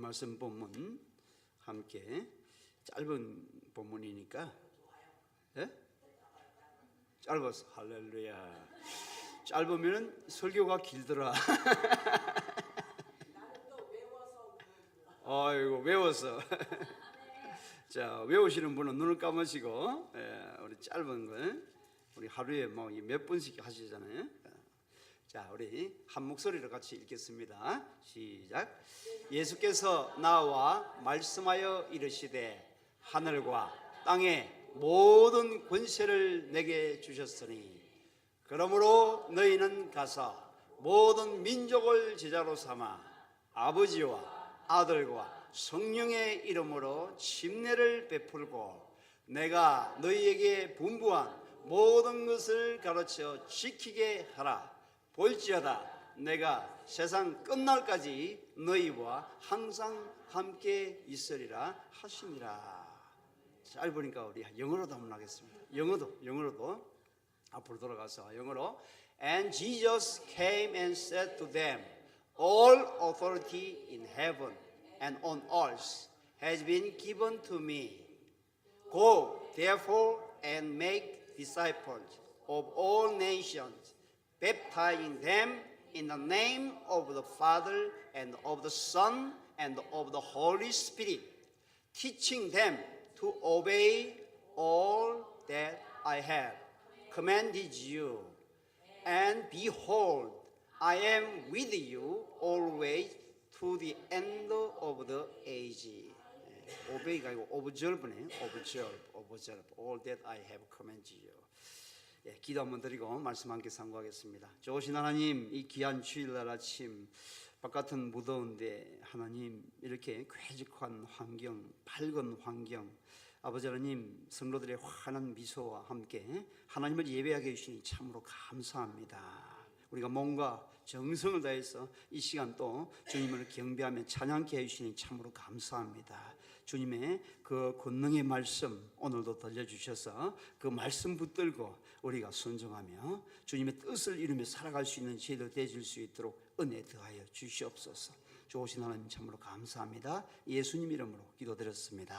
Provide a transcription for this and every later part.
말씀 본문 함께 짧은 본문이니까 짧아서 할렐루야. 짧으면 설교가 길더라. 아이고 외워서. 자, 외우시는 분은 눈을 감으시고 우리 짧은 걸 우리 하루에 뭐 몇 번씩 하시잖아요. 자, 우리 한 목소리로 같이 읽겠습니다. 시작. 예수께서 나와 말씀하여 이르시되 하늘과 땅의 모든 권세를 내게 주셨으니 그러므로 너희는 가서 모든 민족을 제자로 삼아 아버지와 아들과 성령의 이름으로 침례를 베풀고 내가 너희에게 분부한 모든 것을 가르쳐 지키게 하라. 볼지어다 내가 세상 끝날까지 너희와 항상 함께 있으리라 하시니라. 짧으니까 우리 영어로도 한번 하겠습니다. 영어로도 앞으로 돌아가서 영어로. And Jesus came and said to them, all authority in heaven and on earth has been given to me. Go therefore and make disciples of all nations, baptizing them in the name of the Father and of the Son and of the Holy Spirit, teaching them to obey all that I have commanded you. And behold, I am with you always to the end of the age. obey가 아니고 observe네. observe all that I have commanded you. 기도 한번 드리고 말씀 함께 상고하겠습니다. 좋으신 하나님, 이 귀한 주일날 아침 바깥은 무더운데 하나님 이렇게 쾌적한 환경, 밝은 환경, 아버지 하나님 성도들의 환한 미소와 함께 하나님을 예배하게 해주시니 참으로 감사합니다. 우리가 몸과 정성을 다해서 이 시간 또 주님을 경배하며 찬양케 해주시니 참으로 감사합니다. 주님의 그 권능의 말씀 오늘도 들려주셔서 그 말씀 붙들고 우리가 순종하며 주님의 뜻을 이루며 살아갈 수 있는 저희들 되실 수 있도록 은혜 더하여 주시옵소서. 좋으신 하나님 참으로 감사합니다. 예수님 이름으로 기도드렸습니다.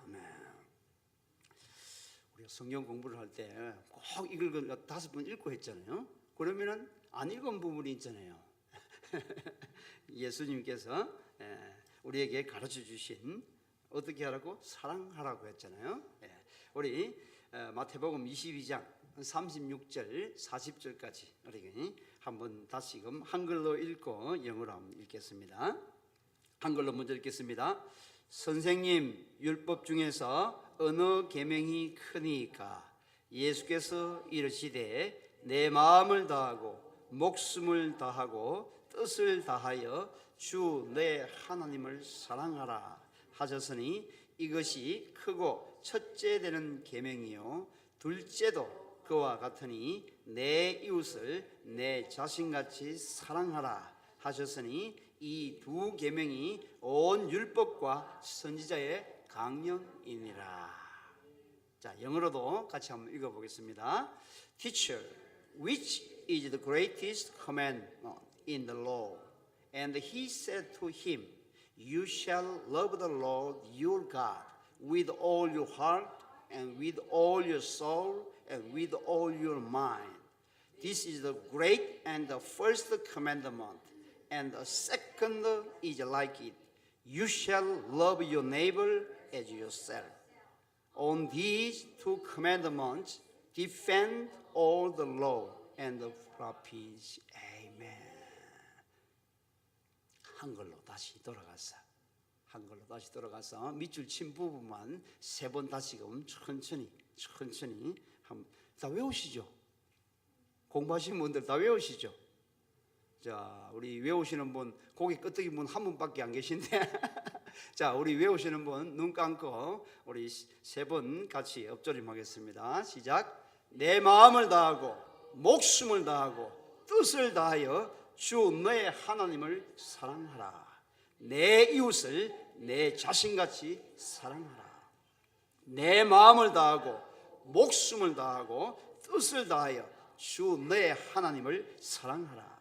아멘. 우리가 성경 공부를 할 때 꼭 이걸 5번 읽고 했잖아요. 그러면은 안 읽은 부분이 있잖아요. 예수님께서 우리에게 가르쳐 주신 어떻게 하라고? 사랑하라고 했잖아요. 우리 마태복음 22장 36절 40절까지 우리 한번 다시금 한글로 읽고 영어로 한번 읽겠습니다. 한글로 먼저 읽겠습니다. 선생님, 율법 중에서 어느 계명이 크니까? 예수께서 이르시되 내 마음을 다하고 목숨을 다하고 뜻을 다하여 주 내 하나님을 사랑하라 하셨으니 이것이 크고 첫째 되는 계명이요 둘째도 그와 같으니 내 이웃을 내 자신같이 사랑하라 하셨으니 이 두 계명이 온 율법과 선지자의 강령이니라. 자, 영어로도 같이 한번 읽어보겠습니다. Teacher, which is the greatest commandment in the law? And he said to him, You shall love the Lord your God with all your heart and with all your soul and with all your mind. This is the great and the first commandment, and the second is like it. You shall love your neighbor as yourself. On these two commandments depend all the law and the prophets. Amen. 한글로 다시 돌아가서 밑줄 친 부분만 3번 다시금 천천히 다 외우시죠? 공부하시는 분들 다 외우시죠? 자, 우리 외우시는 분 고개 끄덕이 분 한 분밖에 안 계신데 자, 우리 외우시는 분 눈 감고 우리 3번 같이 엎조림하겠습니다. 시작. 내 마음을 다하고 목숨을 다하고 뜻을 다하여 주 너의 하나님을 사랑하라. 내 이웃을 내 자신같이 사랑하라. 내 마음을 다하고 목숨을 다하고 뜻을 다하여 주 너의 하나님을 사랑하라.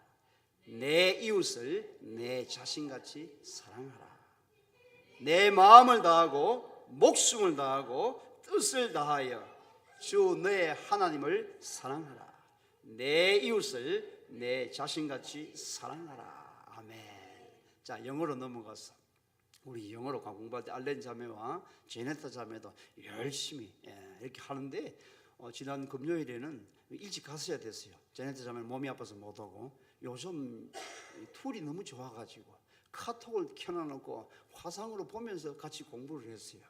내 이웃을 내 자신같이 사랑하라. 내 마음을 다하고 목숨을 다하고 뜻을 다하여 주 너의 하나님을 사랑하라. 내 이웃을 내 자신같이 사랑하라. 아멘. 자, 영어로 넘어가서 우리 영어로 공부할 때 알렌 자매와 제네타 자매도 열심히 이렇게 하는데 지난 금요일에는 일찍 갔어야 됐어요. 제네타 자매는 몸이 아파서 못 오고, 요즘 툴이 너무 좋아가지고 카톡을 켜놔놓고 화상으로 보면서 같이 공부를 했어요.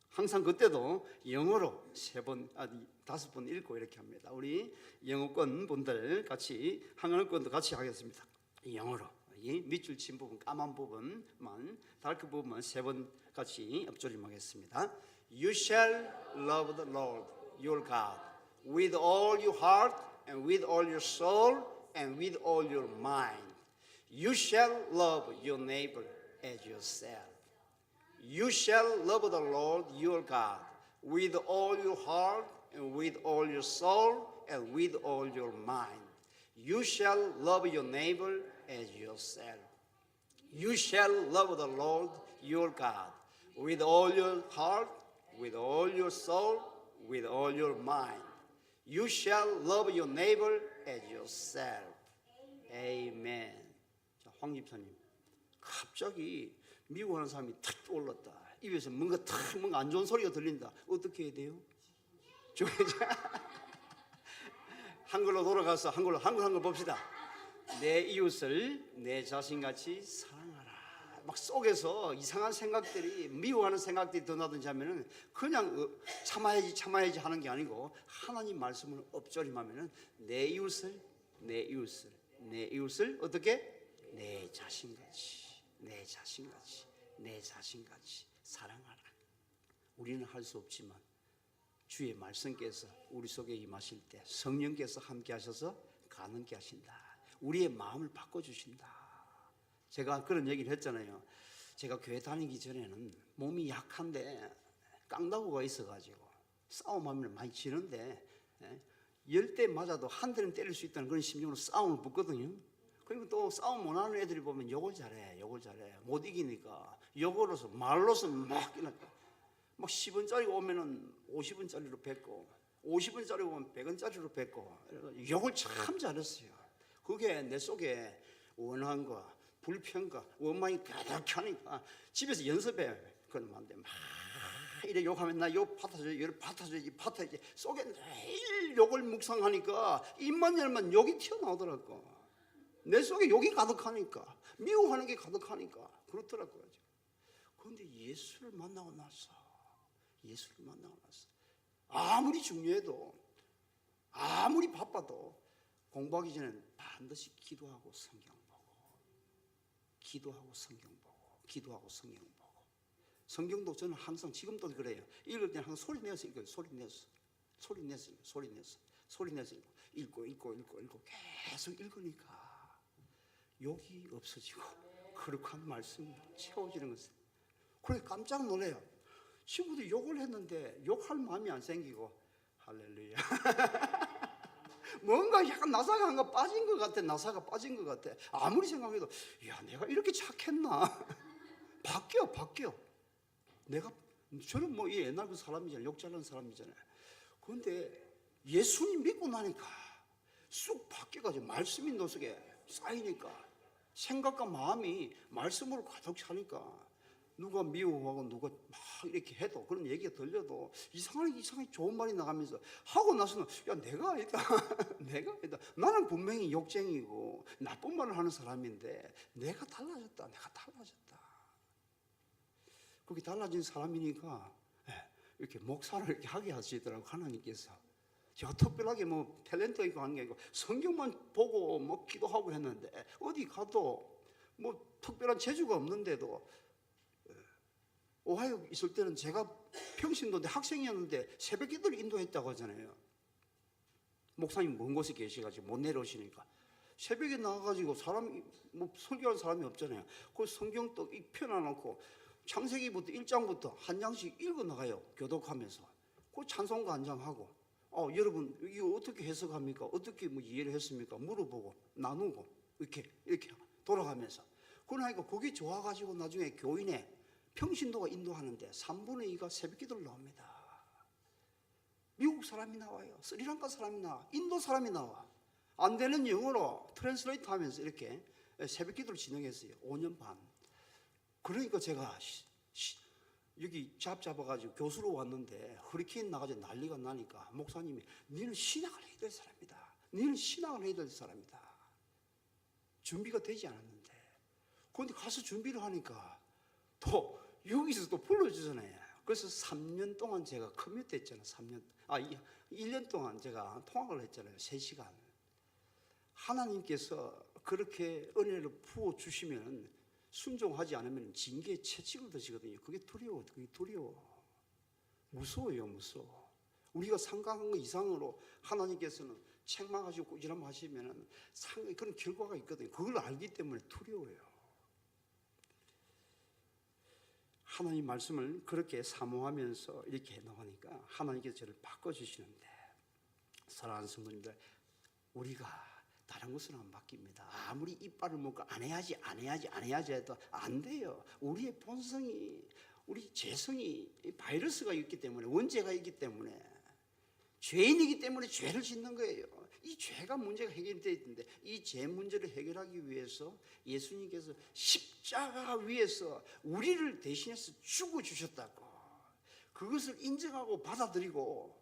항상 그때도 영어로 5번 읽고 이렇게 합니다. 우리 영어권 분들 같이, 한글권도 같이 하겠습니다. 영어로 이 밑줄 친 부분, 까만 부분만, 다크 부분만 3번 같이 엎조림하겠습니다. You shall love the Lord your God with all your heart and with all your soul and with all your mind. You shall love your neighbor as yourself. You shall love the Lord your God with all your heart and with all your soul and with all your mind. You shall love your neighbor as yourself. You shall love the Lord your God with all your heart, with all your soul, with all your mind. You shall love your neighbor as yourself. Amen. 자, 황 집사님, 갑자기 미워하는 사람이 탁 떠올랐다. 입에서 뭔가 안 좋은 소리가 들린다. 어떻게 해야 돼요? 한글로 돌아가서 한글 봅시다. 내 이웃을 내 자신같이 사랑하라. 막 속에서 이상한 생각들이, 미워하는 생각들이 드나든지 하면은 그냥 참아야지 하는 게 아니고 하나님 말씀을 엎조림하면은 내 이웃을 어떻게? 내 자신같이 사랑하라. 우리는 할 수 없지만 주의 말씀께서 우리 속에 임하실 때 성령께서 함께 하셔서 가능케 하신다. 우리의 마음을 바꿔주신다. 제가 그런 얘기를 했잖아요. 제가 교회 다니기 전에는 몸이 약한데 깡다구가 있어가지고 싸움하면 많이 지는데, 10대 맞아도 한 대는 때릴 수 있다는 그런 심정으로 싸움을 붙거든요. 그리고 또 싸움 못하는 애들이 보면 욕을 잘해. 못 이기니까 욕으로서 말로서 막 10원짜리 오면은 50원짜리로 뱉고, 50원짜리 오면 100원짜리로 뱉고, 욕을 참 잘했어요. 그게 내 속에 원한과 불평과 원망이 가득하니까 집에서 연습해. 그러면 안 돼. 막 이래 욕하면 나 욕 받아줘야지 속에 매일 욕을 묵상하니까 입만 열면 욕이 튀어나오더라고. 내 속에 욕이 가득하니까, 미워하는 게 가득하니까 그렇더라고요. 그런데 예수를 만나고 나서 아무리 중요해도, 아무리 바빠도 공부하기 전에는 반드시 기도하고 성경 보고 성경도 저는 항상 지금도 그래요. 읽을 때는 항상 소리 내서 읽어요. 소리 내서 읽고 계속 읽으니까 욕이 없어지고 거룩한 말씀이 채워지는 것을. 그래서 깜짝 놀래요. 친구들이 욕을 했는데 욕할 마음이 안 생기고, 할렐루야. 뭔가 약간 나사가 빠진 것 같아. 아무리 생각해도 야, 내가 이렇게 착했나? 바뀌어. 저는 뭐 옛날 그 사람이잖아요. 욕 잘하는 사람이잖아요. 그런데 예수님 믿고 나니까 쑥 바뀌어가지고 말씀이 너 속에 쌓이니까 생각과 마음이 말씀으로 가득 차니까 누가 미워하고 누가 막 이렇게 해도, 그런 얘기가 들려도 이상하게 좋은 말이 나가면서 하고 나서는 야, 내가 아니다. 나는 분명히 욕쟁이고 나쁜 말을 하는 사람인데 내가 달라졌다. 그렇게 달라진 사람이니까 이렇게 목사를 이렇게 하게 하시더라고, 하나님께서. 제가 특별하게 뭐 탤런트 있고 하는 게 아니고 성경만 보고 뭐 기도하고 했는데, 어디 가도 뭐 특별한 재주가 없는데도, 오하이오 있을 때는 제가 평신도인데 학생이었는데 새벽 기도를 인도했다고 하잖아요. 목사님 먼 곳에 계셔가지고 못 내려오시니까 새벽에 나가가지고 사람이 뭐 설교하는 사람이 없잖아요. 그 성경 또 펴놔놓고 창세기부터 1장부터 한 장씩 읽어 나가요. 교독하면서 그 찬송가 한 장 하고, 여러분 이거 어떻게 해석합니까? 어떻게 뭐 이해를 했습니까? 물어보고 나누고 이렇게 돌아가면서. 그러니까 그게 좋아가지고 나중에 교인에 평신도가 인도하는데 3분의 2가 새벽기도를 나옵니다. 미국 사람이 나와요. 스리랑카 사람이 나와. 인도 사람이 나와. 안 되는 영어로 트랜스레이트 하면서 이렇게 새벽기도를 진행했어요. 5년 반. 그러니까 제가 여기 잡아가지고 교수로 왔는데 허리케인 나가지고 난리가 나니까 목사님이 너는 신앙을 해야 될 사람이다. 너는 신앙을 해야 될 사람이다. 준비가 되지 않았는데. 그런데 가서 준비를 하니까 또 여기서 또 불러주잖아요. 그래서 3년 동안 제가 커뮤니티 했잖아요. 1년 동안 제가 통학을 했잖아요. 3시간. 하나님께서 그렇게 은혜를 부어주시면 순종하지 않으면 징계의 채찍을 드시거든요. 그게 두려워. 그게 두려워. 무서워요. 무서워. 우리가 생각한 것 이상으로 하나님께서는 책망하시고 꾸지람 하시면 그런 결과가 있거든요. 그걸 알기 때문에 두려워요. 하나님 말씀을 그렇게 사모하면서 이렇게 나가니까 하나님께서 저를 바꿔주시는데, 사랑하는 성도님들, 우리가 다른 것은 안 바뀝니다. 아무리 이빨을 먹고 안 해야지 해도 안 돼요. 우리의 본성이, 우리 재성이 바이러스가 있기 때문에, 원죄가 있기 때문에, 죄인이기 때문에 죄를 짓는 거예요. 이 죄가 문제가 해결되어 있는데, 이 죄 문제를 해결하기 위해서 예수님께서 십자가 위에서 우리를 대신해서 죽어주셨다고. 그것을 인정하고 받아들이고,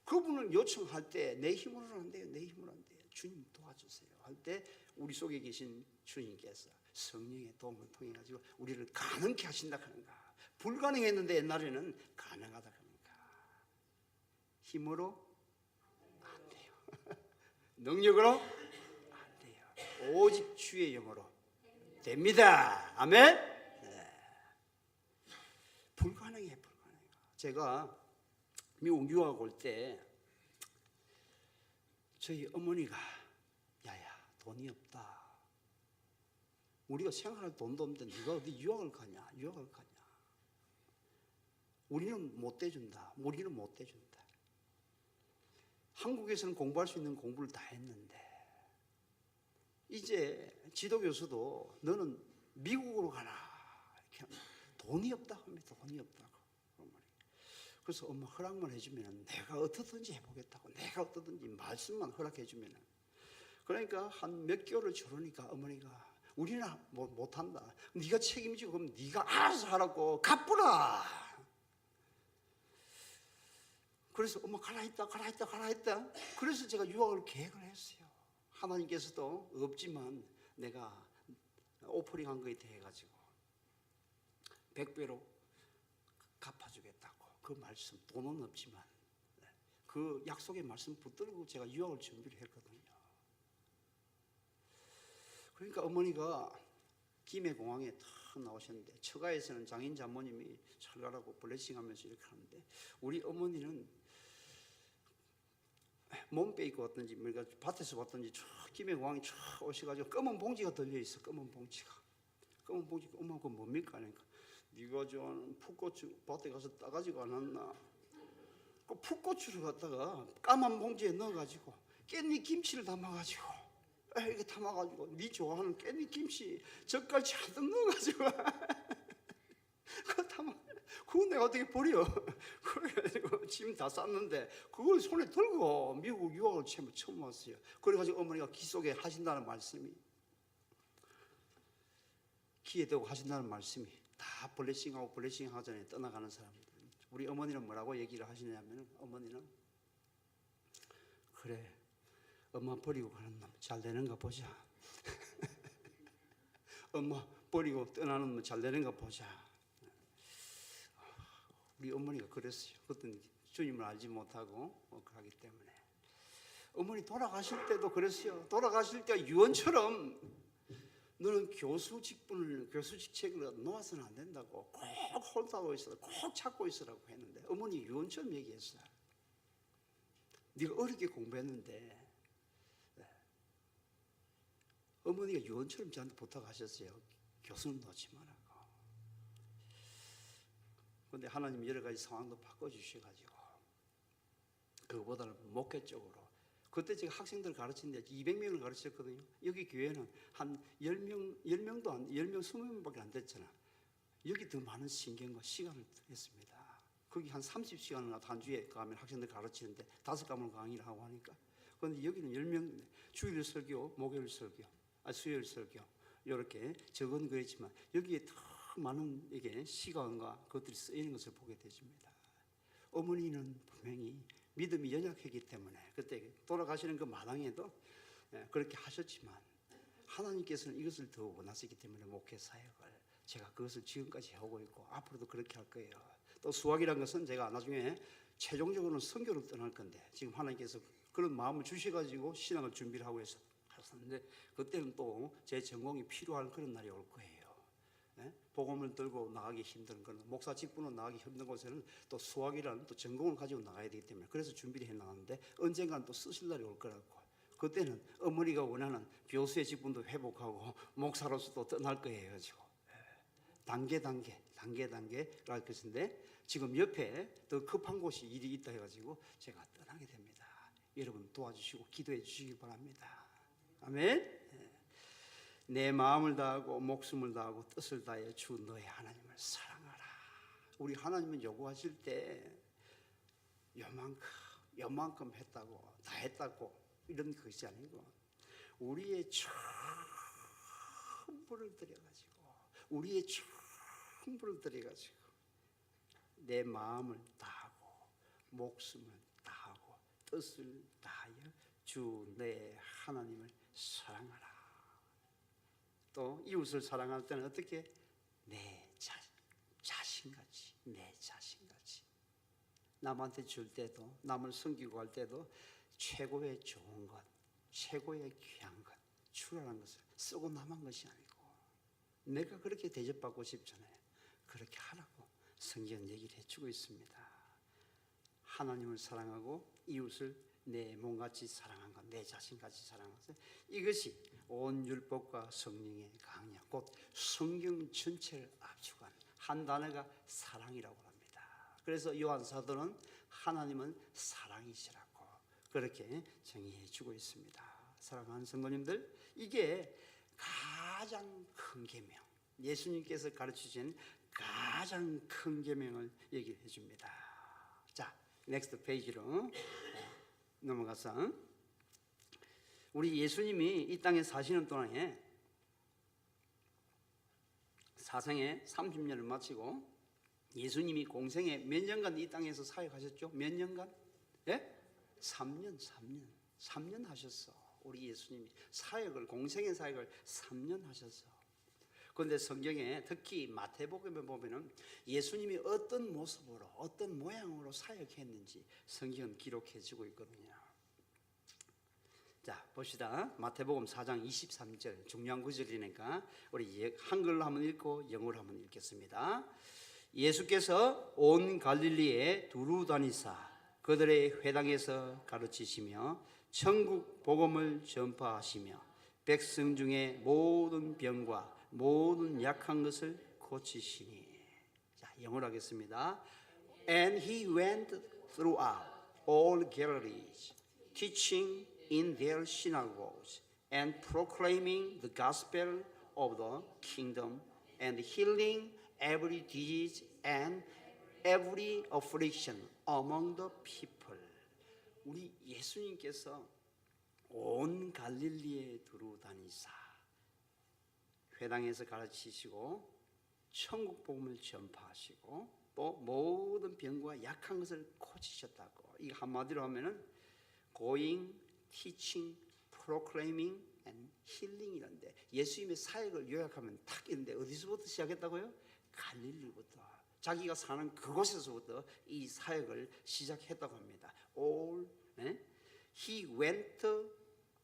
그분을 요청할 때 내 힘으로는 안 돼요. 내 힘으로는 안 돼요. 주님 도와주세요 할 때 우리 속에 계신 주님께서 성령의 도움을 통해 가지고 우리를 가능케 하신다 하는가. 불가능했는데 옛날에는 가능하다 하는가. 힘으로 안 돼요. 능력으로 안 돼요. 오직 주의 영으로 됩니다. 아멘. 네. 불가능해요. 제가 미국 유학 올 때 저희 어머니가 야야 돈이 없다. 우리가 생활할 돈도 없는데 네가 어디 유학을 가냐. 우리는 못 대준다. 우리는 못 대준다. 한국에서는 공부할 수 있는 공부를 다 했는데 이제 지도교수도 너는 미국으로 가라. 이렇게 하면 돈이 없다 합니다. 돈이 없다고. 그래서 엄마 허락만 해주면 내가 어떻든지 해보겠다고. 내가 어떻든지 말씀만 허락해주면. 그러니까 한 몇 개월을 저러니까 어머니가 우리는 못한다. 네가 책임지고 그럼 네가 알아서 하라고 갚으라. 그래서 엄마 가라 했다. 그래서 제가 유학을 계획을 했어요. 하나님께서도 없지만 내가 오퍼링한 거에 대해 가지고 100배로 갚아주겠다고. 그 말씀, 돈은 없지만 그 약속의 말씀 붙들고 제가 유학을 준비를 했거든요. 그러니까 어머니가 김해공항에 탁 나오셨는데 처가에서는 장인 장모님이 잘 가라고 블레싱하면서 이렇게 하는데 우리 어머니는 몸 빼입고 왔던지 우리가 밭에서 왔던지 김해공항에 쫙 오셔가지고 검은 봉지가 들려있어. 검은 봉지가 엄마 그거 뭡니까? 그러니까 네가 좋아하는 풋고추 밭에 가서 따가지고 안 왔나? 그 풋고추를 갖다가 까만 봉지에 넣어가지고 깻잎 김치를 담아가지고 이렇게 담아가지고 네 좋아하는 깻잎 김치 젓갈 잔뜩 넣어가지고 그거 담아. 그거 내가 어떻게 버려? 그래가지고 짐 다 쌌는데 그걸 손에 들고 미국 유학을 처음 왔어요. 그래가지고 어머니가 귀 속에 하신다는 말씀이 귀에 대고 하신다는 말씀이 다 블레싱하고 블레싱 하기 전에 떠나가는 사람들. 우리 어머니는 뭐라고 얘기를 하시냐면 어머니는 그래 엄마 버리고 가는 놈 잘 되는가 보자. 엄마 버리고 떠나는 놈 잘 되는가 보자. 우리 어머니가 그랬어요. 어떤 주님을 알지 못하고 그러기 때문에. 어머니 돌아가실 때도 그랬어요. 돌아가실 때 유언처럼 너는 교수 직책을 놓아서는 안 된다고 꼭 홀드하고 있어라. 꼭 찾고 있으라고 했는데 어머니 유언처럼 얘기했어요. 네가 어렵게 공부했는데 어머니가 유언처럼 저한테 부탁하셨어요. 교수는 놓지 말라고. 그런데 하나님 여러 가지 상황도 바꿔주셔가지고 그거보다는 목회 쪽으로. 그때 제가 학생들 가르치는데 200명을 가르쳤거든요. 여기 교회는 한 10명도 10명, 20명밖에 안 됐잖아. 여기 더 많은 신경과 시간을 했습니다. 거기 한 30시간을 한 주에 가면 학생들 가르치는데 5과목 강의를 하고 하니까. 그런데 여기는 10명, 주일 설교, 목요일 설교, 수요일 설교 이렇게 적은 거였지만 여기에 더 많은 이게 시간과 그것들이 쓰이는 것을 보게 되십니다. 어머니는 분명히 믿음이 연약했기 때문에 그때 돌아가시는 그 마당에도 그렇게 하셨지만 하나님께서는 이것을 더 원하시기 때문에 목회 사역을 제가 그것을 지금까지 해오고 있고 앞으로도 그렇게 할 거예요. 또 수학이라는 것은 제가 나중에 최종적으로는 선교를 떠날 건데 지금 하나님께서 그런 마음을 주셔가지고 신앙을 준비를 하고 해서 하셨는데 그때는 또 제 전공이 필요할 그런 날이 올 거예요. 복음을 들고 나가기 힘든 그런 목사 직분으로 나가기 힘든 곳에는 또 수학이라는 또 전공을 가지고 나가야 되기 때문에 그래서 준비를 해나가는데 언젠가는 또 쓰실 날이 올 거라고. 그때는 어머니가 원하는 교수의 직분도 회복하고 목사로서도 떠날 거예요. 가지고 단계가 것인데 지금 옆에 더 급한 곳이 일이 있다 해가지고 제가 떠나게 됩니다. 여러분 도와주시고 기도해 주시기 바랍니다. 아멘. 내 마음을 다하고 목숨을 다하고 뜻을 다해 주 너의 하나님을 사랑하라. 우리 하나님은 요구하실 때 요만큼 했다고 다 했다고 이런 것이 아니고 우리의 전부를 들여가지고 내 마음을 다하고 목숨을 다하고 뜻을 다하여 주 내 하나님을 사랑하라. 또 이웃을 사랑할 때는 어떻게? 내 자신같이 남한테 줄 때도 남을 섬기고 할 때도 최고의 좋은 것, 최고의 귀한 것 주라는 것을 쓰고 남은 것이 아니고 내가 그렇게 대접받고 싶잖아요. 그렇게 하라고 성경 얘기를 해주고 있습니다. 하나님을 사랑하고 이웃을 내 몸같이 사랑한 것, 내 자신같이 사랑한 것, 이것이 온 율법과 성령의 강약, 곧 성경 전체를 압축한 한 단어가 사랑이라고 합니다. 그래서 요한 사도는 하나님은 사랑이시라고 그렇게 정의해 주고 있습니다. 사랑하는 성도님들, 이게 가장 큰 계명, 예수님께서 가르치신 가장 큰 계명을 얘기해 줍니다. 자, 넥스트 페이지로 넘어가서 우리 예수님이 이 땅에 사시는 동안에 사생애 30년을 마치고 예수님이 공생에 몇 년간 이 땅에서 사역하셨죠? 몇 년간? 예? 3년 하셨어. 우리 예수님이 공생의 사역을 3년 하셨어. 그런데 성경에 특히 마태복음에 보면은 예수님이 어떤 모습으로 어떤 모양으로 사역했는지 성경은 기록해주고 있거든요. 자, 봅시다. 마태복음 4장 23절 중요한 구절이니까 우리 한글로 한번 읽고 영어로 한번 읽겠습니다. 예수께서 온 갈릴리에 두루 다니사 그들의 회당에서 가르치시며 천국 복음을 전파하시며 백성 중에 모든 병과 모든 약한 것을 고치시니. 자, 영어로 하겠습니다. And he went throughout all Galilee, teaching in their synagogues and proclaiming the gospel of the kingdom and healing every disease and every affliction among the people. 우리 예수님께서 온 갈릴리에 두루 다니사 회당에서 가르치시고 천국 복음을 전파하시고 또 모든 병과 약한 것을 고치셨다고. 이 한마디로 하면은 going, teaching, proclaiming and healing이란데 예수님의 사역을 요약하면 딱 있는데 어디서부터 시작했다고요? 갈릴리부터 자기가 사는 그곳에서부터 이 사역을 시작했다고 합니다. He went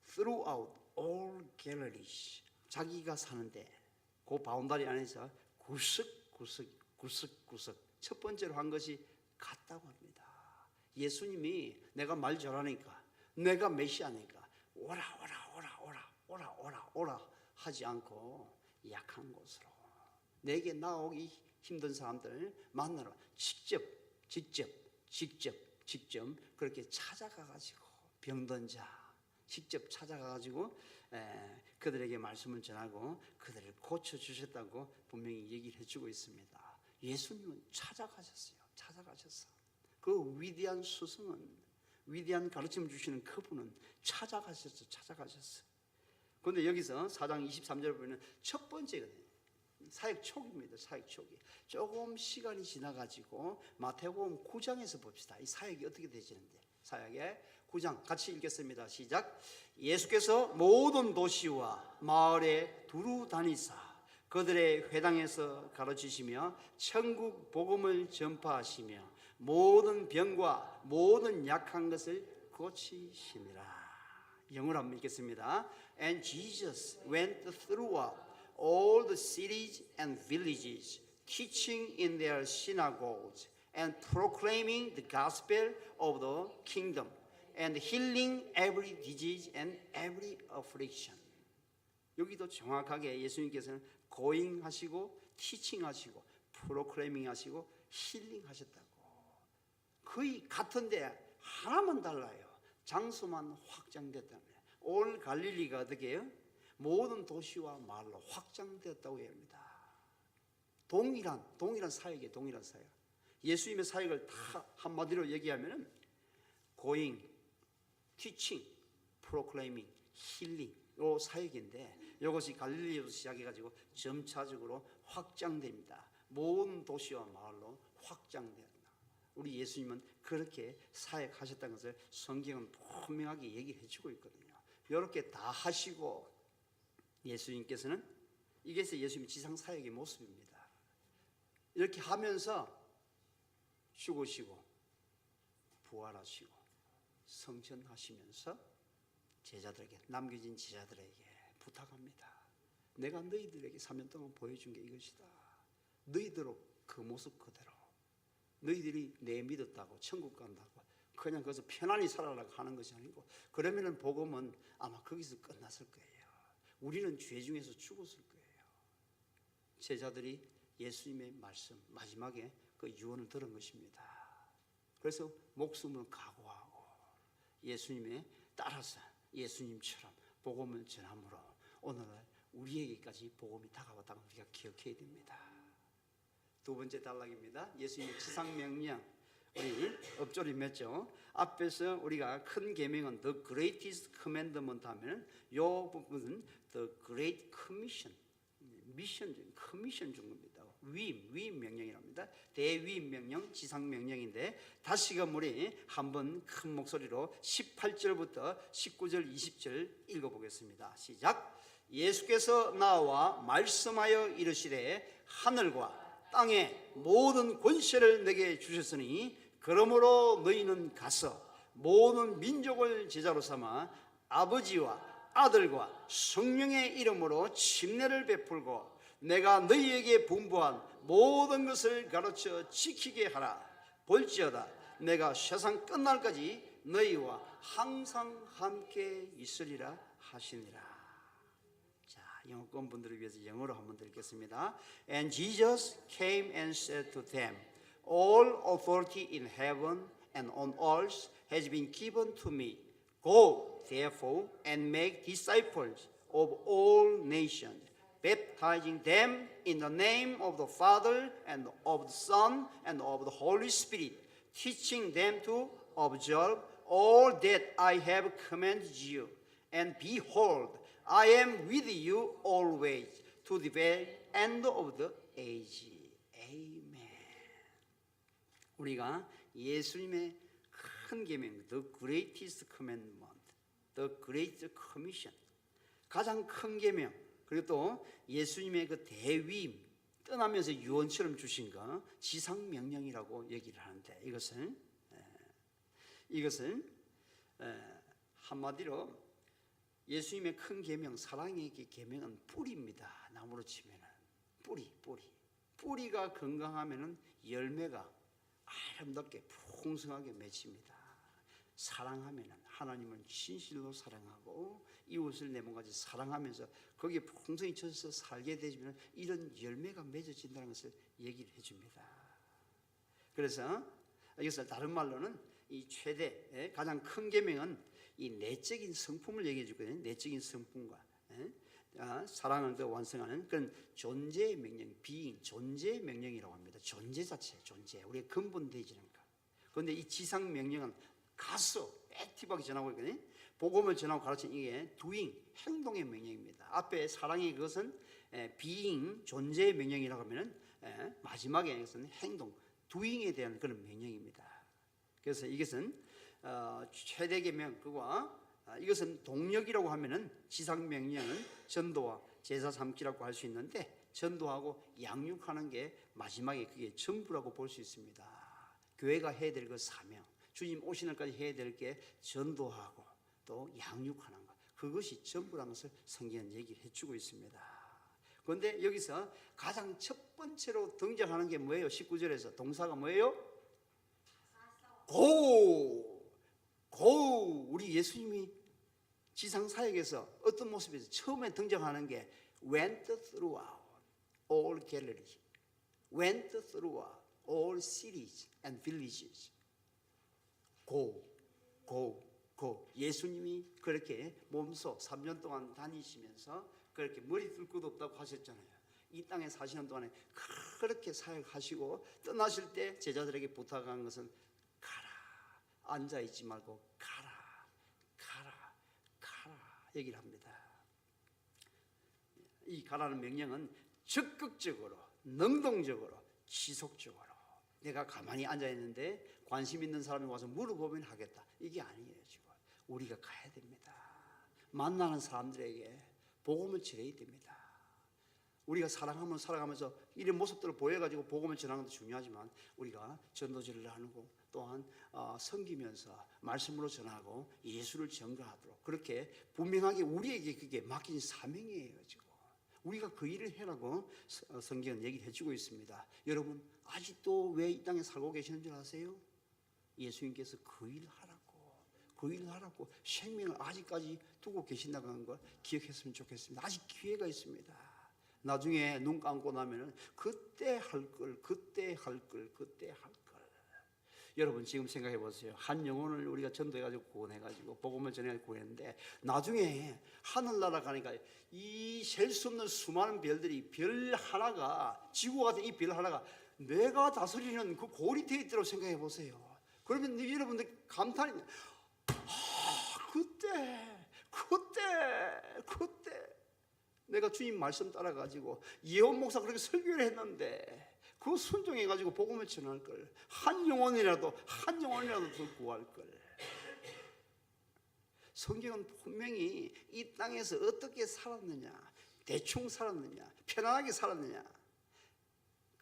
throughout all Galilee. 자기가 사는데 그 바운다리 안에서 구석구석 첫 번째로 한 것이 같다고 합니다. 예수님이 내가 말 잘하니까 내가 메시아니까 오라 하지 않고 약한 곳으로 내게 나오기 힘든 사람들 만나러 직접 그렇게 찾아가가지고 병든 자 직접 찾아가가지고 그들에게 말씀을 전하고 그들을 고쳐주셨다고 분명히 얘기를 해주고 있습니다. 예수님은 찾아가셨어요. 그 위대한 스승은, 위대한 가르침을 주시는 그분은 찾아가셨어. 그런데 여기서 4장 23절을 보면 첫 번째거든요. 사역 초기입니다. 사역 초기. 조금 시간이 지나가지고 마태복음 9장에서 봅시다. 이 사역이 어떻게 되시는데. 사역의 9장 같이 읽겠습니다. 시작. 예수께서 모든 도시와 마을에 두루 다니사 그들의 회당에서 가르치시며 천국 복음을 전파하시며 모든 병과 모든 약한 것을 고치시니라. 영어로 한번 읽겠습니다. And Jesus went throughout all the cities and villages, teaching in their synagogues and proclaiming the gospel of the kingdom and healing every disease and every affliction. 여기도 정확하게 예수님께서는 going 하시고 teaching 하시고 proclaiming 하시고 healing 하셨다고. 거의 같은데 하나만 달라요. 장소만 확장됐다는 거예요. 올 갈릴리가 어떻게 해요? 모든 도시와 마을로 확장되었다고 합니다. 동일한 사역이에요. 동일한 사역. 예수님의 사역을 다 한마디로 얘기하면은 going, teaching, proclaiming, healing 요 사역인데 이것이 갈릴리에서 시작해가지고 점차적으로 확장됩니다. 모든 도시와 마을로 확장된다. 우리 예수님은 그렇게 사역하셨다는 것을 성경은 분명하게 얘기해 주고 있거든요. 이렇게 다 하시고 예수님께서는 이게 예수님의 지상 사역의 모습입니다. 이렇게 하면서 죽으시고 부활하시고 성천하시면서 제자들에게 남겨진 제자들에게 부탁합니다. 내가 너희들에게 3년 동안 보여준 게 이것이다. 너희대로 그 모습 그대로 너희들이 내 믿었다고 천국 간다고 그냥 거기서 편안히 살아라고 하는 것이 아니고 그러면은 복음은 아마 거기서 끝났을 거예요. 우리는 죄 중에서 죽었을 거예요. 제자들이 예수님의 말씀 마지막에 그 유언을 들은 것입니다. 그래서 목숨을 각오하고 예수님에 따라서 예수님처럼 복음을 전함으로 오늘날 우리에게까지 복음이 다가왔다는 걸 우리가 기억해야 됩니다. 두 번째 단락입니다. 예수님의 지상명령. 우리 엎조리 맺죠. 앞에서 우리가 큰 계명은 The Greatest Commandment 하면 이 부분은 The Great Commission, 커미션 준 겁니다. 위임 명령이랍니다. 대위임 명령, 지상 명령인데 다시금 우리 한번 큰 목소리로 18절부터 19절, 20절 읽어보겠습니다. 시작. 예수께서 나와 말씀하여 이르시되 하늘과 땅의 모든 권세를 내게 주셨으니 그러므로 너희는 가서 모든 민족을 제자로 삼아 아버지와 아들과 성령의 이름으로 침례를 베풀고 내가 너희에게 분부한 모든 것을 가르쳐 지키게 하라. 볼지어다 내가 세상 끝날까지 너희와 항상 함께 있으리라 하시니라. 영어권 분들을 위해서 영어로 한번 읽겠습니다. And Jesus came and said to them, All authority in heaven and on earth has been given to me. Go, therefore, and make disciples of all nations, baptizing them in the name of the Father and of the Son and of the Holy Spirit, teaching them to observe all that I have commanded you. And behold, I am with you always to the very end of the age. Amen. 우리가 예수님의 큰 계명, The Greatest Commandment, The Great Commission, 가장 큰 계명, 그리고 또 예수님의 그 대위임, 떠나면서 유언처럼 주신 거 지상 명령이라고 얘기를 하는데 이것은 한마디로 예수님의 큰 계명, 사랑의 계명은 뿌리입니다. 나무로 치면은 뿌리가 건강하면은 열매가 아름답게 풍성하게 맺힙니다. 사랑하면은 하나님을 진실로 사랑하고 이웃을 내 몸같이 사랑하면서 거기에 풍성히 젖어서 살게 되면 이런 열매가 맺어진다는 것을 얘기를 해줍니다. 그래서 이것을 다른 말로는 이 최대 가장 큰 계명은 이 내적인 성품을 얘기해 주거든요. 내적인 성품과 사랑을 더 완성하는 그런 존재의 명령, 비잉, 존재의 명령이라고 합니다. 존재 자체, 존재. 우리의 근본되지는 것. 그런데 이 지상 명령은 가서 액티브하게 전하고 있거든요. 복음을 전하고 가르치는 이게 doing, 행동의 명령입니다. 앞에 사랑의 그것은 being, 존재의 명령이라고 하면은 마지막에 이것은 행동, doing에 대한 그런 명령입니다. 그래서 이것은 최대 계명 그와 이것은 동력이라고 하면은 지상 명령은 전도와 제사 삼기라고 할 수 있는데 전도하고 양육하는 게 마지막에 그게 전부라고 볼 수 있습니다. 교회가 해야 될 그 사명, 주님 오시는 날까지 해야 될 게 전도하고 또 양육하는 것, 그것이 전부라는 것을 성경은 얘기를 해주고 있습니다. 그런데 여기서 가장 첫 번째로 등장하는 게 뭐예요? 19절에서 동사가 뭐예요? 고. 우리 예수님이 지상 사역에서 어떤 모습에서 처음에 등장하는 게 went throughout all Galilee, went throughout all cities and villages. 고. 예수님이 그렇게 몸소 3년 동안 다니시면서 그렇게 머리 들 것도 없다고 하셨잖아요. 이 땅에 사시는 동안에 그렇게 사역하시고 떠나실 때 제자들에게 부탁한 것은 가라, 앉아있지 말고 가라 얘기를 합니다. 이 가라는 명령은 적극적으로, 능동적으로, 지속적으로, 내가 가만히 앉아있는데 관심 있는 사람이 와서 물어보면 하겠다, 이게 아니에요. 지금 우리가 가야 됩니다. 만나는 사람들에게 복음을 전해야 됩니다. 우리가 사랑하면 살아가면서 이런 모습들을 보여가지고 복음을 전하는 것도 중요하지만 우리가 전도제를 나누고 또한 섬기면서 말씀으로 전하고 예수를 전가하도록 그렇게 분명하게 우리에게 그게 맡긴 사명이에요. 지금 우리가 그 일을 해라고 성경은 얘기를 해주고 있습니다. 여러분 아직도 왜 이 땅에 살고 계시는 줄 아세요? 예수님께서 그 일을 하라고 생명을 아직까지 두고 계신다는 걸 기억했으면 좋겠습니다. 아직 기회가 있습니다. 나중에 눈 감고 나면은 그때 할 걸. 여러분 지금 생각해 보세요. 한 영혼을 우리가 전도해가지고 구원해가지고 복음을 전해가지고 구했는데 나중에 하늘나라 가니까 이 셀 수 없는 수많은 별들이 별 하나가 지구 같은 이 별 하나가 내가 다스리는 그 고리 돼 있다고 생각해 보세요. 그러면 여러분들 감탄이 그때 내가 주님 말씀 따라가지고 예원 목사 그렇게 설교를 했는데 그 순종해가지고 복음을 전할 걸. 한 영혼이라도 더 구할 걸. 성경은 분명히 이 땅에서 어떻게 살았느냐, 대충 살았느냐, 편안하게 살았느냐,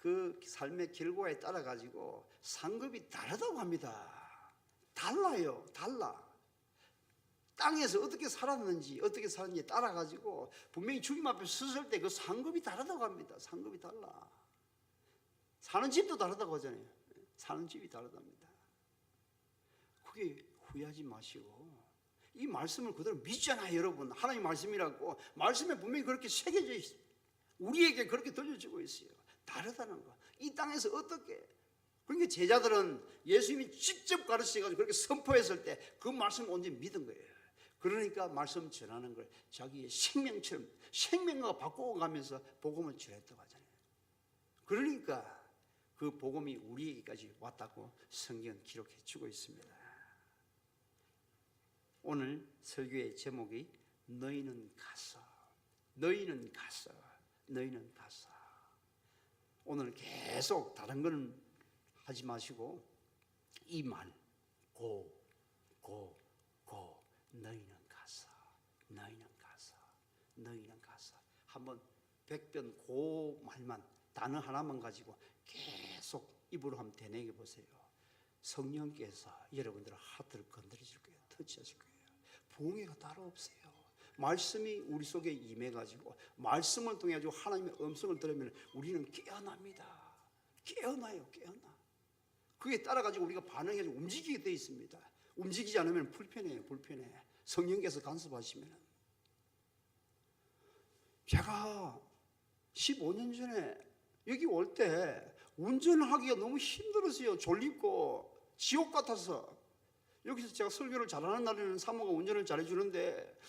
그 삶의 결과에 따라 가지고 상급이 다르다고 합니다. 달라요. 땅에서 어떻게 살았는지 따라 가지고 분명히 주님 앞에 섰을 때 그 상급이 다르다고 합니다. 상급이 달라. 사는 집도 다르다고 하잖아요. 사는 집이 다르답니다. 그게 후회하지 마시고 이 말씀을 그대로 믿잖아요. 여러분 하나님 말씀이라고 말씀에 분명히 그렇게 새겨져 있습니다. 우리에게 그렇게 들려주고 있어요. 다르다는 거. 이 땅에서 어떻게, 그러니까 제자들은 예수님이 직접 가르치셔가지고 그렇게 선포했을 때 그 말씀을 온전히 믿은 거예요. 그러니까 말씀 전하는 걸 자기의 생명처럼 생명과 바꿔가면서 복음을 전했다고 하잖아요. 그러니까 그 복음이 우리에게까지 왔다고 성경은 기록해 주고 있습니다. 오늘 설교의 제목이 너희는 가서. 오늘 계속 다른 건 하지 마시고 이 말 너희는 가서 한번 백변 고 말만 단어 하나만 가지고 계속 입으로 한번 되뇌게 보세요. 성령께서 여러분들의 하트를 건드리실 거예요. 터치하실 거예요. 부흥회가 따로 없어요. 말씀이 우리 속에 임해가지고 말씀을 통해 가지고 하나님의 음성을 들으면 우리는 깨어납니다. 깨어나요. 그게 따라가지고 우리가 반응해서 움직이게 돼 있습니다. 움직이지 않으면 불편해. 성령께서 간섭하시면. 제가 15년 전에 여기 올 때 운전하기가 너무 힘들었어요. 졸리고 지옥 같아서. 여기서 제가 설교를 잘하는 날에는 사모가 운전을 잘해주는데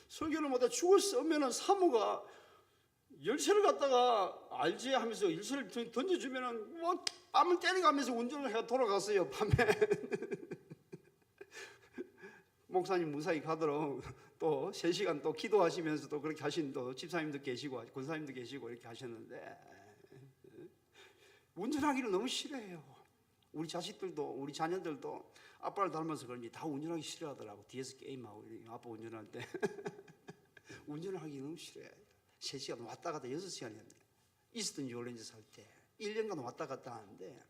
설교를 못해 죽었으면은 사모가 열쇠를 갖다가 알지 하면서 열쇠를 던져주면은 뭐 뺨을 때려가면서 운전을 해 돌아갔어요. 밤에 목사님 무사히 가도록 또 3시간 또 기도하시면서 또 그렇게 하신 또 집사님도 계시고 권사님도 계시고 이렇게 하셨는데 운전하기를 너무 싫어해요. 우리 자식들도 우리 자녀들도 아빠를 닮아서 그런지 다 운전하기 싫어하더라고. 뒤에서 게임하고 아빠 운전할 때 운전을 하기 너무 싫어해요. 3시간 왔다 갔다 6시간이었는데 있었던 뉴올리언스 살 때 1년간 왔다 갔다 하는데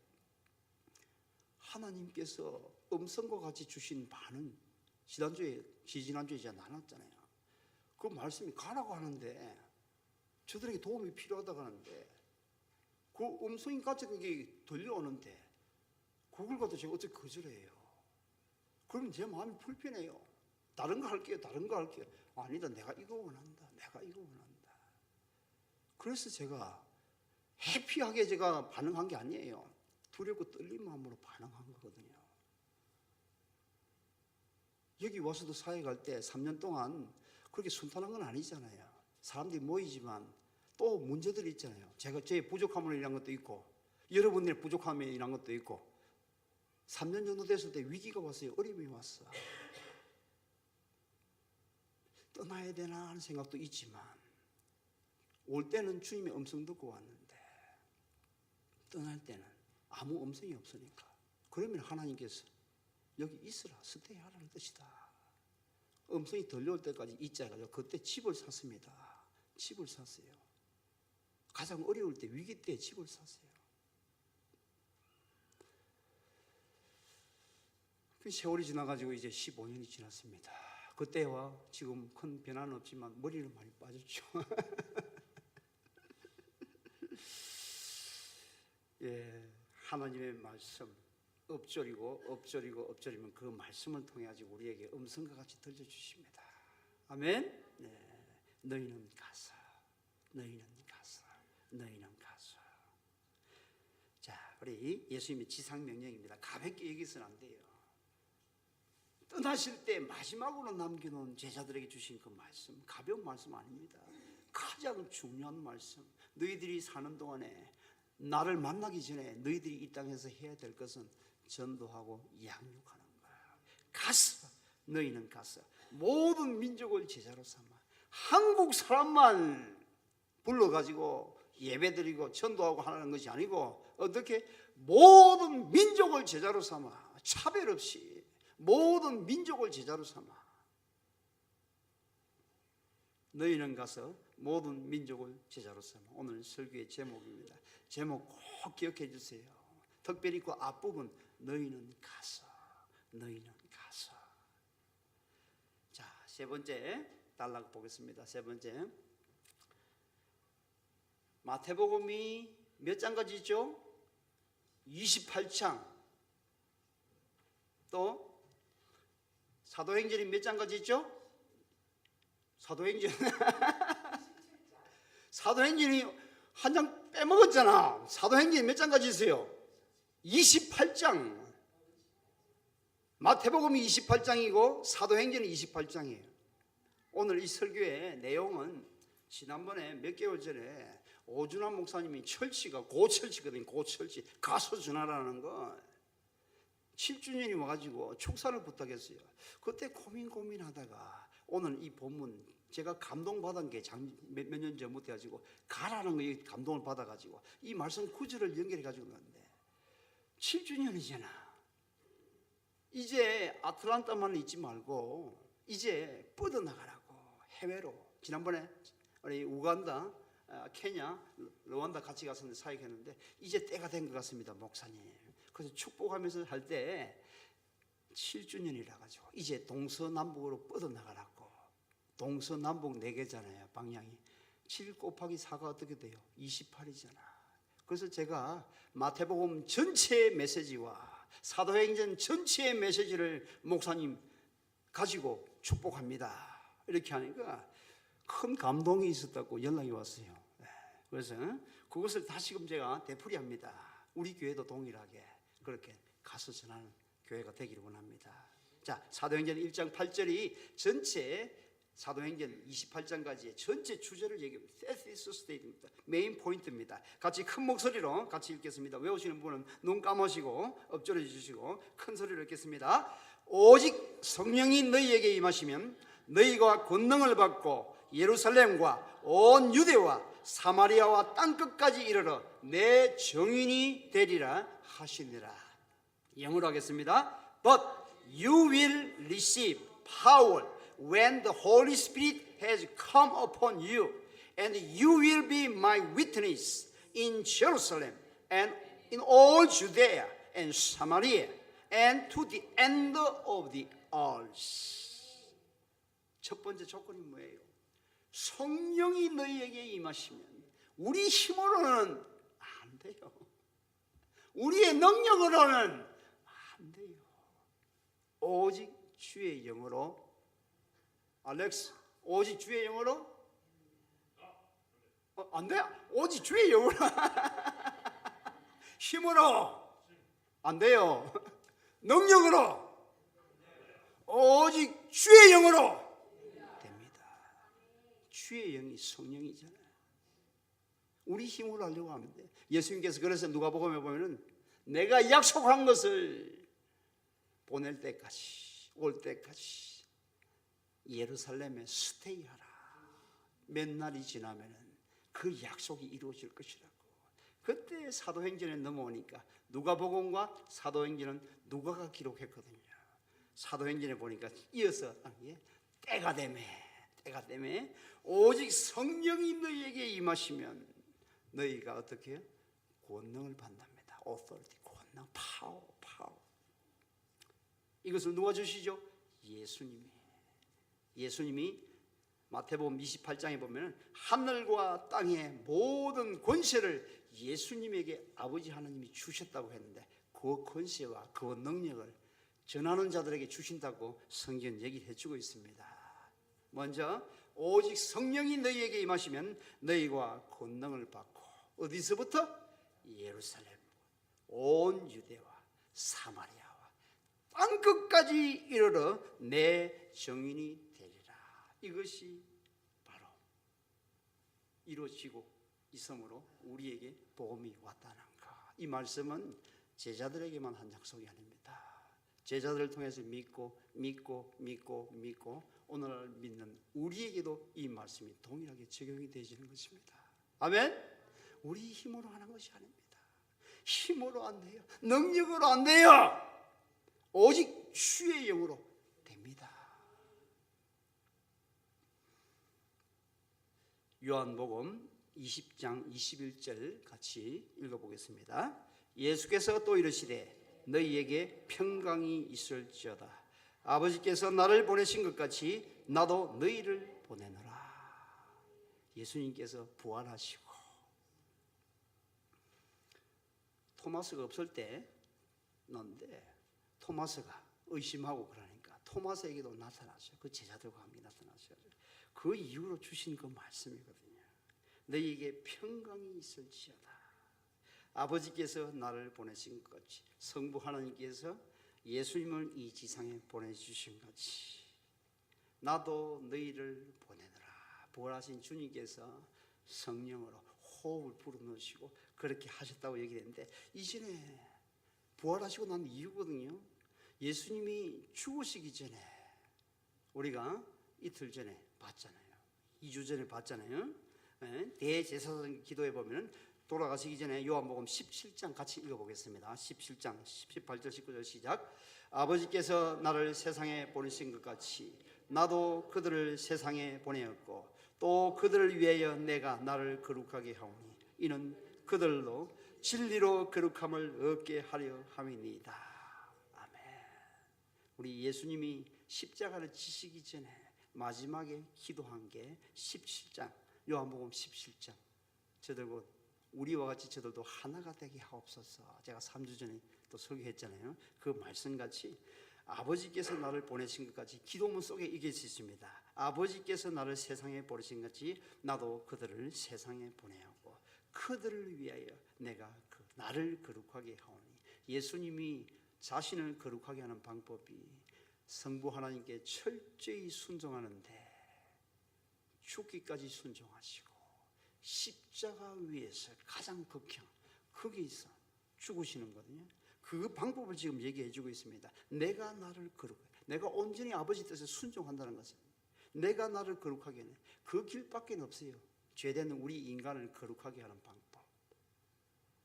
하나님께서 음성과 같이 주신 반응 지난주에 제가 나눴잖아요. 그 말씀이 가라고 하는데 저들에게 도움이 필요하다고 하는데 그 음성이 같이 그게 들려오는데 그걸 갖다 제가 어떻게 거절해요? 그러면 제 마음이 불편해요. 다른 거 할게요. 아니다, 내가 이거 원한다. 그래서 제가 해피하게 제가 반응한 게 아니에요. 두렵고 떨린 마음으로 반응한 거거든요. 여기 와서도 사회 갈 때 3년 동안 그렇게 순탄한 건 아니잖아요. 사람들이 모이지만 또 문제들이 있잖아요. 제가 제 부족함으로 인한 것도 있고 여러분들의 부족함에 인한 것도 있고 3년 정도 됐을 때 위기가 왔어요. 어려움이 왔어. 떠나야 되나 하는 생각도 있지만 올 때는 주님의 음성 듣고 왔는데 떠날 때는 아무 음성이 없으니까 그러면 하나님께서 여기 있으라 스테이하라는 뜻이다. 음성이 들려올 때까지 있자 해가지고 그때 집을 샀습니다. 집을 샀어요. 가장 어려울 때 위기 때 집을 샀어요. 그 세월이 지나가지고 이제 15년이 지났습니다. 그때와 지금 큰 변화는 없지만 머리는 많이 빠졌죠. 예, 하나님의 말씀 엎조리면 그 말씀을 통해 가지고 우리에게 음성과 같이 들려주십니다. 아멘. 네, 너희는 가서. 자, 우리 예수님의 지상 명령입니다. 가볍게 여기서는 안 돼요. 떠나실 때 마지막으로 남겨놓은 제자들에게 주신 그 말씀, 가벼운 말씀 아닙니다. 가장 중요한 말씀. 너희들이 사는 동안에 나를 만나기 전에 너희들이 이 땅에서 해야 될 것은 전도하고 양육하는 거야. 가서, 너희는 가서 모든 민족을 제자로 삼아. 한국 사람만 불러가지고 예배드리고 전도하고 하는 것이 아니고 어떻게 모든 민족을 제자로 삼아. 차별 없이 모든 민족을 제자로 삼아. 너희는 가서 모든 민족을 제자로 삼아. 오늘 설교의 제목입니다. 제목 꼭 기억해 주세요. 특별히 그 앞부분 너희는 가서. 자, 세 번째 단락 보겠습니다. 세 번째 마태복음이 몇 장까지 있죠? 28장. 또 사도행전이 몇 장까지 있죠? 사도행전이 한 장 빼먹었잖아. 사도행전이 몇 장까지 있어요? 28장. 마태복음이 28장이고 사도행전이 28장이에요. 오늘 이 설교의 내용은 지난번에 몇 개월 전에 오준환 목사님이 철치가 고철치거든요. 고철치 가서 전하라는 거 7주년이 와가지고 축사를 부탁했어요. 그때 고민하다가 오늘 이 본문 제가 감동받은 게 몇 년 전부터 해가지고 가라는 거에 감동을 받아가지고 이 말씀 구절을 연결해가지고 갔는데 7주년이잖아. 이제 아틀란타만 있지 말고 이제 뻗어나가라고 해외로. 지난번에 우리 우간다, 케냐, 르완다 같이 가서 사역했는데 이제 때가 된 것 같습니다, 목사님. 그래서 축복하면서 할 때 7주년이라 가지고 이제 동서남북으로 뻗어나가라고. 동서남북 4개잖아요, 방향이. 7 곱하기 4가 어떻게 돼요? 28이잖아. 그래서 제가 마태복음 전체의 메시지와 사도행전 전체의 메시지를 목사님 가지고 축복합니다. 이렇게 하니까 큰 감동이 있었다고 연락이 왔어요. 그래서 그것을 다시금 제가 되풀이합니다. 우리 교회도 동일하게 그렇게 가서 전하는 교회가 되기를 원합니다. 자, 사도행전 1장 8절이 전체 사도행전 28장까지의 전체 주제를 얘기합니다. thesis state입니다. 메인 포인트입니다. 같이 큰 목소리로 같이 읽겠습니다. 외우시는 분은 눈 감으시고 엎드려 주시고 큰 소리로 읽겠습니다. 오직 성령이 너희에게 임하시면 너희가 권능을 받고 예루살렘과 온 유대와 사마리아와 땅끝까지 이르러 내 증인이 되리라 하시니라. 영어로 하겠습니다. But you will receive power when the Holy Spirit has come upon you, and you will be my witness in Jerusalem and in all Judea and Samaria and to the end of the earth. 첫 번째 조건이 뭐예요? 성령이 너희에게 임하시면 우리 힘으로는 안 돼요. 우리의 능력으로는 안 돼요. 오직 주의 영으로. 알렉스, 오직 주의 영으로? 안 돼? 오직 주의 영으로. 힘으로 안 돼요. 능력으로. 오직 주의 영으로 됩니다. 주의 영이 성령이잖아요. 우리 힘으로 하려고 하면 돼. 예수님께서 그래서 누가복음에 보면은 내가 약속한 것을 보낼 때까지, 올 때까지 예루살렘에 스테이하라. 몇 날이 지나면은 그 약속이 이루어질 것이라고. 그때 사도행전에 넘어오니까 누가복음과 사도행전은 누가가 기록했거든요. 사도행전에 보니까 이어서 때가 되매 오직 성령이 너희에게 임하시면 너희가 어떻게 해요? 권능을 받답니다. authority, 권능, 파워. 이것을 누가 주시죠? 예수님이 마태복음 28장에 보면 하늘과 땅의 모든 권세를 예수님에게 아버지 하나님이 주셨다고 했는데 그 권세와 그 능력을 전하는 자들에게 주신다고 성경 얘기를 해주고 있습니다. 먼저 오직 성령이 너희에게 임하시면 너희가 권능을 받고 어디서부터? 예루살렘, 온 유대와 사마리아와 땅끝까지 이르러 내 증인이 되리라. 이것이 바로 이루어지고 있으므로 우리에게 복음이 왔다는 것. 이 말씀은 제자들에게만 한 약속이 아닙니다. 제자들을 통해서 믿고 오늘날 믿는 우리에게도 이 말씀이 동일하게 적용이 되어지는 것입니다. 아멘? 우리 힘으로 하는 것이 아닙니다. 힘으로 안 돼요. 능력으로 안 돼요. 오직 주의 영으로 됩니다. 요한복음 20장 21절 같이 읽어보겠습니다. 예수께서 또 이르시되 너희에게 평강이 있을지어다. 아버지께서 나를 보내신 것 같이 나도 너희를 보내노라. 예수님께서 부활하시고 토마스가 없을 때였는데 토마스가 의심하고 그러니까 토마스에게도 나타나셔. 그 제자들과 함께 나타나셔. 그 이후로 주신 그 말씀이거든요. 너희에게 평강이 있을지어다. 아버지께서 나를 보내신 것 같이 성부 하나님께서 예수님을 이 지상에 보내주신 같이 나도 너희를 보내노라. 부활하신 주님께서 성령으로 호흡을 불어넣으시고 그렇게 하셨다고 얘기했는데 이전에 부활하시고 난 이유거든요. 예수님이 죽으시기 전에 우리가 이틀 전에 봤잖아요. 2주 전에 봤잖아요. 대제사장 기도에 보면 돌아가시기 전에 요한복음 17장 같이 읽어보겠습니다. 17장 18절 19절 시작. 아버지께서 나를 세상에 보내신 것 같이 나도 그들을 세상에 보내었고 또 그들을 위하여 내가 나를 거룩하게 하오니 이는 그들로 진리로 거룩함을 얻게 하려 함이니이다. 아멘. 우리 예수님이 십자가를 지시기 전에 마지막에 기도한 게 17장 요한복음 17장 저들고 우리와 같이 저들도 하나가 되게 하옵소서. 제가 3주 전에 또 설교했잖아요. 그 말씀같이 아버지께서 나를 보내신 것 같이 기도문 속에 이게 있습니다. 아버지께서 나를 세상에 보내신 것 같이 나도 그들을 세상에 보내었고 그들을 위하여 내가 나를 거룩하게 하오니 예수님이 자신을 거룩하게 하는 방법이 성부 하나님께 철저히 순종하는데 죽기까지 순종하시고 십자가 위에서 가장 극형 거기서 죽으시는 거거든요. 그 방법을 지금 얘기해 주고 있습니다. 내가 나를 거룩하게, 내가 온전히 아버지 뜻에 순종한다는 것은 내가 나를 거룩하게 해. 그 길밖에 없어요. 죄되는 우리 인간을 거룩하게 하는 방법.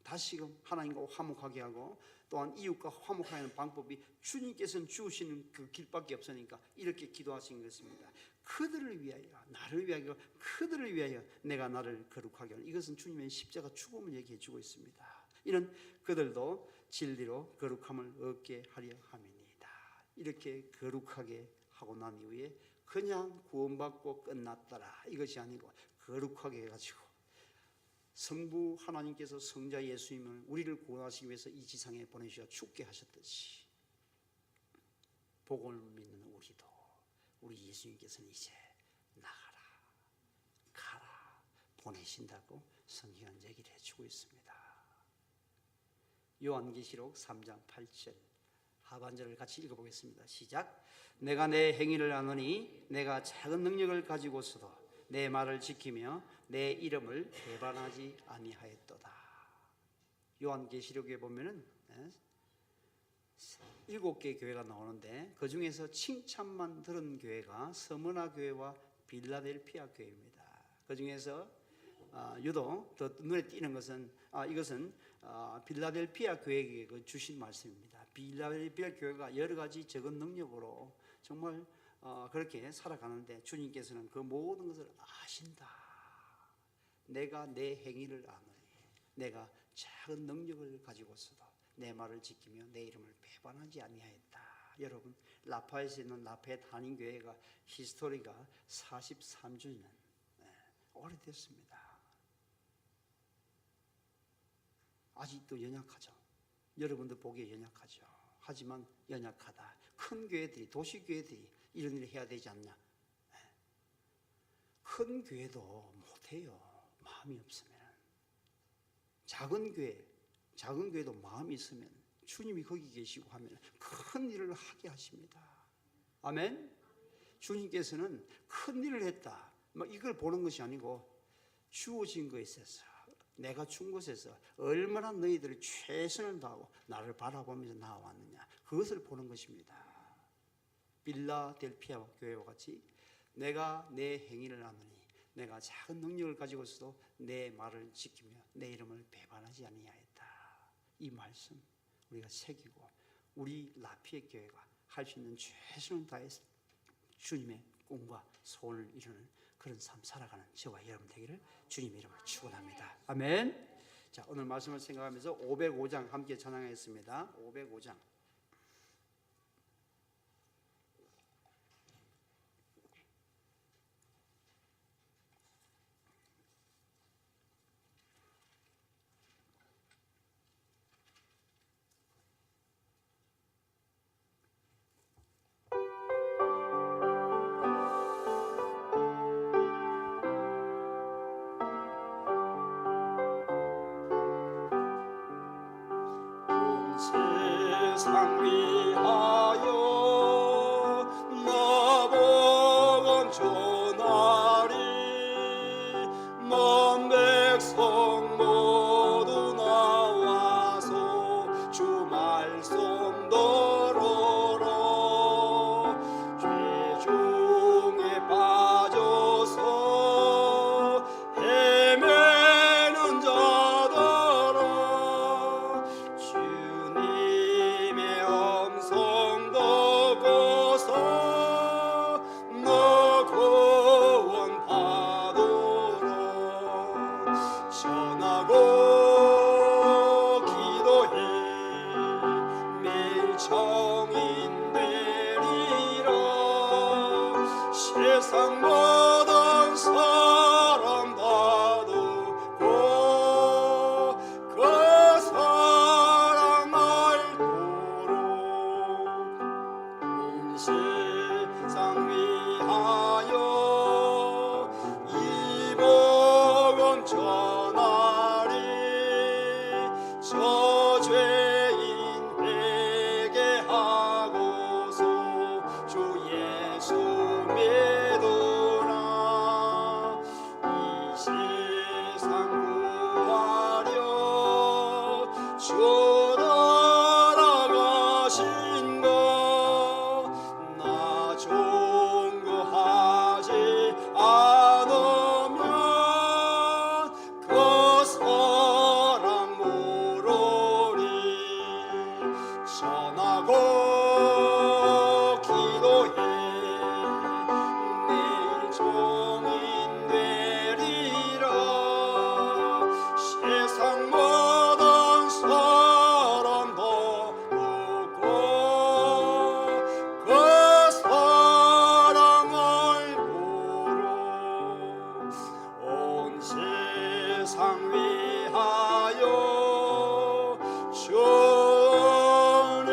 다시금 하나님과 화목하게 하고 또한 이웃과 화목하게 하는 방법이 주님께서는 주시는 그 길밖에 없으니까 이렇게 기도하신 것입니다. 그들을 위하여, 나를 위하여, 그들을 위하여 내가 나를 거룩하게 하는, 이것은 주님의 십자가 죽음을 얘기해 주고 있습니다. 이는 그들도 진리로 거룩함을 얻게 하려 함이니이다. 이렇게 거룩하게 하고 난 이후에 그냥 구원받고 끝났더라 이것이 아니고 거룩하게 해가지고 성부 하나님께서 성자 예수님을 우리를 구원하시기 위해서 이 지상에 보내주셔 죽게 하셨듯이 복음을 믿는 우리도 우리 예수님께서는 이제 나가라, 가라 보내신다고 성경은 얘기를 해주고 있습니다. 요한계시록 3장 8절 하반절을 같이 읽어보겠습니다. 시작. 내가 내 행위를 아노니 내가 작은 능력을 가지고서도 내 말을 지키며 내 이름을 배반하지 아니하였도다. 요한계시록에 보면은 7개 교회가 나오는데 그 중에서 칭찬만 들은 교회가 서머나 교회와 빌라델피아 교회입니다. 그 중에서 유독 더 눈에 띄는 것은 이것은 빌라델피아 교회에게 주신 말씀입니다. 빌라델피아 교회가 여러 가지 적은 능력으로 정말 그렇게 살아가는데 주님께서는 그 모든 것을 아신다. 내가 내 행위를 아노니 내가 작은 능력을 가지고서도 내 말을 지키며 내 이름을 배반하지 아니하였다. 여러분, 라파에서 있는 라파엣 한인교회가 히스토리가 43주년 오래됐습니다. 아직도 연약하죠. 여러분도 보기에 연약하죠. 하지만 연약하다. 큰 교회들이, 도시교회들이 이런 일을 해야 되지 않냐. 큰 교회도 못해요. 마음이 없으면. 작은 교회도 마음이 있으면 주님이 거기 계시고 하면 큰 일을 하게 하십니다. 아멘. 주님께서는 큰 일을 했다 이걸 보는 것이 아니고 주어진 것에 있어서 내가 준 것에서 얼마나 너희들이 최선을 다하고 나를 바라보면서 나아왔느냐 그것을 보는 것입니다. 빌라델피아 교회와 같이 내가 내 행위를 아노니 내가 작은 능력을 가지고서도 내 말을 지키며 내 이름을 배반하지 아니하였다. 이 말씀 우리가 새기고 우리 라피의 교회가 할 수 있는 최선을 다해서 주님의 꿈과 소원을 이루는 그런 삶 살아가는 저와 여러분 되기를 주님의 이름으로 축원합니다. 아멘. 자, 오늘 말씀을 생각하면서 505장 함께 찬양하겠습니다. 505장. 세상 위하여 나보건 전하리 먼 백성 모두 나와서 주 말씀 들으라 죄 중에 빠져서 헤매는 자들아 세상 모든 사람 받고 그 사랑 알도록 온 세상 위하여 이 복음 전하리 저 죄인 회개하고서 주 돌아가신 것 나 종구하지 않으면 그 사랑 모르리. 전하고 기도해 내일 종인 되리라. 세상 모든 사람도 듣고 그 사랑을 보러 온 세상 위하여 주를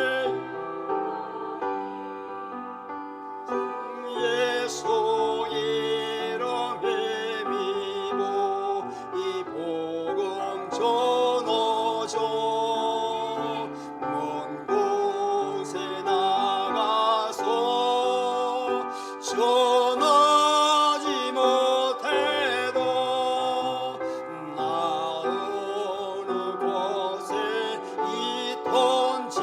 예수 이름에 믿고 이 복음 전하죠. 먼 곳에 나가서 전하지 못해도 나 어느 곳에 있던지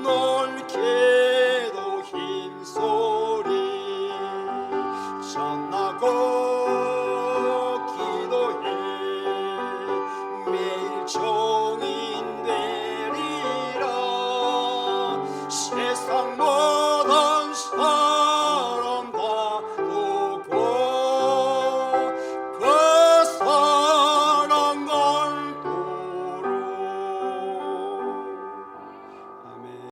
넓게도 힘소리 전